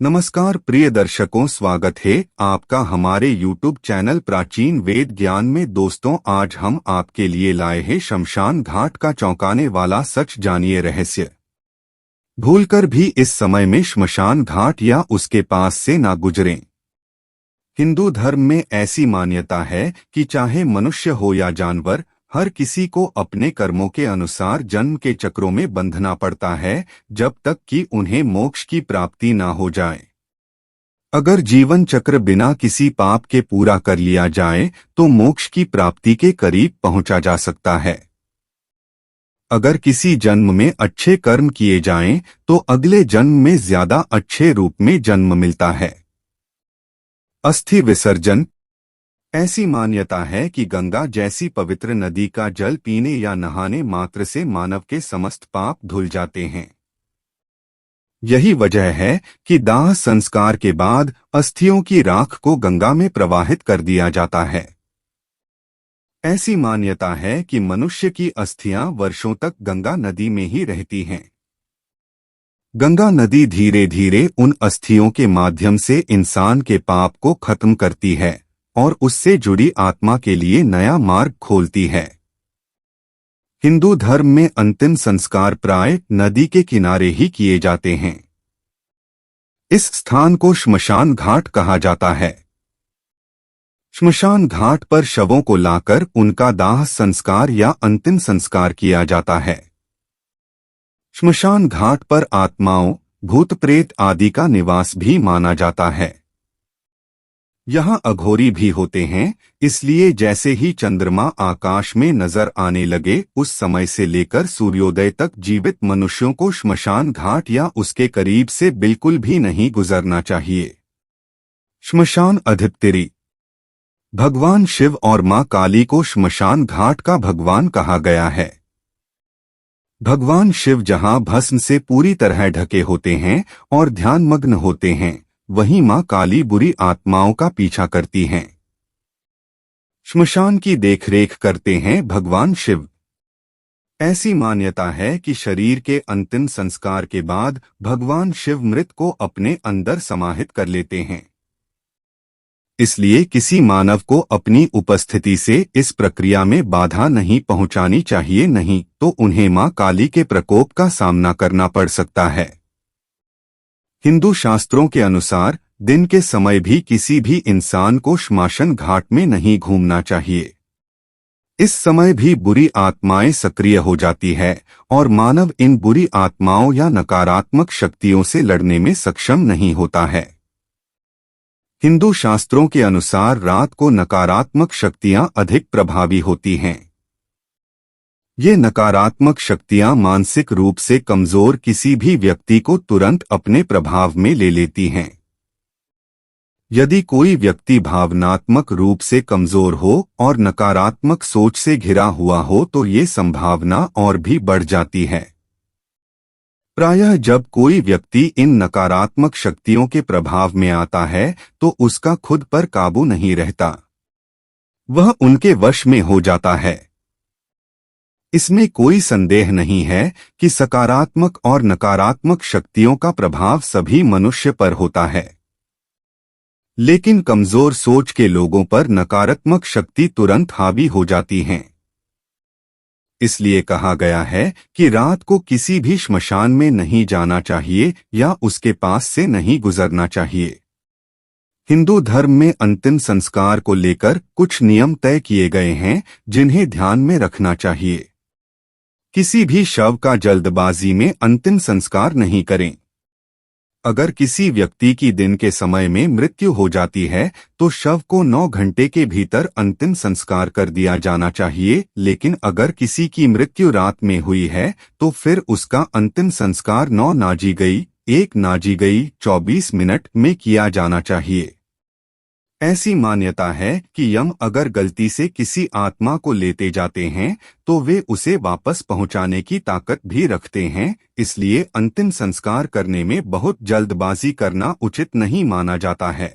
नमस्कार प्रिय दर्शकों, स्वागत है आपका हमारे YouTube चैनल प्राचीन वेद ज्ञान में। दोस्तों, आज हम आपके लिए लाए हैं शमशान घाट का चौंकाने वाला सच। जानिए रहस्य। भूलकर भी इस समय में श्मशान घाट या उसके पास से ना गुजरें। हिंदू धर्म में ऐसी मान्यता है कि चाहे मनुष्य हो या जानवर, हर किसी को अपने कर्मों के अनुसार जन्म के चक्रों में बंधना पड़ता है, जब तक कि उन्हें मोक्ष की प्राप्ति ना हो जाए। अगर जीवन चक्र बिना किसी पाप के पूरा कर लिया जाए तो मोक्ष की प्राप्ति के करीब पहुंचा जा सकता है। अगर किसी जन्म में अच्छे कर्म किए जाएं तो अगले जन्म में ज्यादा अच्छे रूप में जन्म मिलता है। अस्थि विसर्जन। ऐसी मान्यता है कि गंगा जैसी पवित्र नदी का जल पीने या नहाने मात्र से मानव के समस्त पाप धुल जाते हैं। यही वजह है कि दाह संस्कार के बाद अस्थियों की राख को गंगा में प्रवाहित कर दिया जाता है। ऐसी मान्यता है कि मनुष्य की अस्थियां वर्षों तक गंगा नदी में ही रहती हैं। गंगा नदी धीरे धीरे उन अस्थियों के माध्यम से इंसान के पाप को खत्म करती है और उससे जुड़ी आत्मा के लिए नया मार्ग खोलती है। हिंदू धर्म में अंतिम संस्कार प्राय नदी के किनारे ही किए जाते हैं। इस स्थान को श्मशान घाट कहा जाता है। श्मशान घाट पर शवों को लाकर उनका दाह संस्कार या अंतिम संस्कार किया जाता है। श्मशान घाट पर आत्माओं, भूत प्रेत आदि का निवास भी माना जाता है। यहाँ अघोरी भी होते हैं, इसलिए जैसे ही चंद्रमा आकाश में नजर आने लगे उस समय से लेकर सूर्योदय तक जीवित मनुष्यों को श्मशान घाट या उसके करीब से बिल्कुल भी नहीं गुजरना चाहिए। श्मशान अधिपति। भगवान शिव और मां काली को श्मशान घाट का भगवान कहा गया है। भगवान शिव जहां भस्म से पूरी तरह ढके होते हैं और ध्यानमग्न होते हैं, वहीं मां काली बुरी आत्माओं का पीछा करती हैं। श्मशान की देखरेख करते हैं भगवान शिव। ऐसी मान्यता है कि शरीर के अंतिम संस्कार के बाद भगवान शिव मृत को अपने अंदर समाहित कर लेते हैं। इसलिए किसी मानव को अपनी उपस्थिति से इस प्रक्रिया में बाधा नहीं पहुंचानी चाहिए, नहीं तो उन्हें मां काली के प्रकोप का सामना करना पड़ सकता है। हिंदू शास्त्रों के अनुसार दिन के समय भी किसी भी इंसान को श्मशान घाट में नहीं घूमना चाहिए। इस समय भी बुरी आत्माएं सक्रिय हो जाती है और मानव इन बुरी आत्माओं या नकारात्मक शक्तियों से लड़ने में सक्षम नहीं होता है। हिंदू शास्त्रों के अनुसार रात को नकारात्मक शक्तियां अधिक प्रभावी होती हैं। ये नकारात्मक शक्तियां मानसिक रूप से कमजोर किसी भी व्यक्ति को तुरंत अपने प्रभाव में ले लेती हैं। यदि कोई व्यक्ति भावनात्मक रूप से कमजोर हो और नकारात्मक सोच से घिरा हुआ हो तो ये संभावना और भी बढ़ जाती है। प्रायः जब कोई व्यक्ति इन नकारात्मक शक्तियों के प्रभाव में आता है तो उसका खुद पर काबू नहीं रहता, वह उनके वश में हो जाता है। इसमें कोई संदेह नहीं है कि सकारात्मक और नकारात्मक शक्तियों का प्रभाव सभी मनुष्य पर होता है, लेकिन कमजोर सोच के लोगों पर नकारात्मक शक्ति तुरंत हावी हो जाती हैं। इसलिए कहा गया है कि रात को किसी भी श्मशान में नहीं जाना चाहिए या उसके पास से नहीं गुजरना चाहिए। हिंदू धर्म में अंतिम संस्कार को लेकर कुछ नियम तय किए गए हैं जिन्हें ध्यान में रखना चाहिए। किसी भी शव का जल्दबाजी में अंतिम संस्कार नहीं करें। अगर किसी व्यक्ति की दिन के समय में मृत्यु हो जाती है तो शव को 9 घंटे के भीतर अंतिम संस्कार कर दिया जाना चाहिए, लेकिन अगर किसी की मृत्यु रात में हुई है तो फिर उसका अंतिम संस्कार 9 नाजी गई 1 नाजी गई 24 मिनट में किया जाना चाहिए। ऐसी मान्यता है कि यम अगर गलती से किसी आत्मा को लेते जाते हैं तो वे उसे वापस पहुंचाने की ताकत भी रखते हैं, इसलिए अंतिम संस्कार करने में बहुत जल्दबाजी करना उचित नहीं माना जाता है।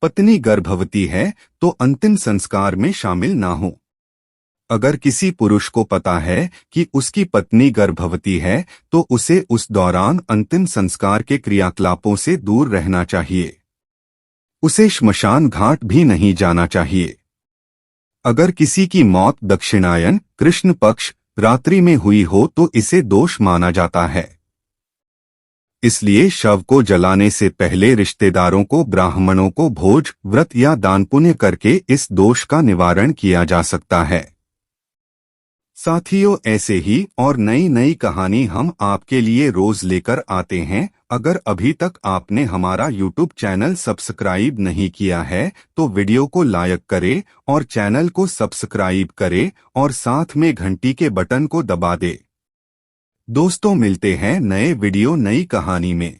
पत्नी गर्भवती है तो अंतिम संस्कार में शामिल ना हो। अगर किसी पुरुष को पता है कि उसकी पत्नी गर्भवती है, तो उसे उस दौरान अंतिम संस्कार के क्रियाकलापों से दूर रहना चाहिए। उसे श्मशान घाट भी नहीं जाना चाहिए। अगर किसी की मौत दक्षिणायन कृष्ण पक्ष रात्रि में हुई हो तो इसे दोष माना जाता है। इसलिए शव को जलाने से पहले रिश्तेदारों को, ब्राह्मणों को भोज, व्रत या दान पुण्य करके इस दोष का निवारण किया जा सकता है। साथियों, ऐसे ही और नई नई कहानी हम आपके लिए रोज लेकर आते हैं। अगर अभी तक आपने हमारा YouTube चैनल सब्सक्राइब नहीं किया है तो वीडियो को लाइक करें और चैनल को सब्सक्राइब करें और साथ में घंटी के बटन को दबा दें। दोस्तों, मिलते हैं नए वीडियो नई कहानी में।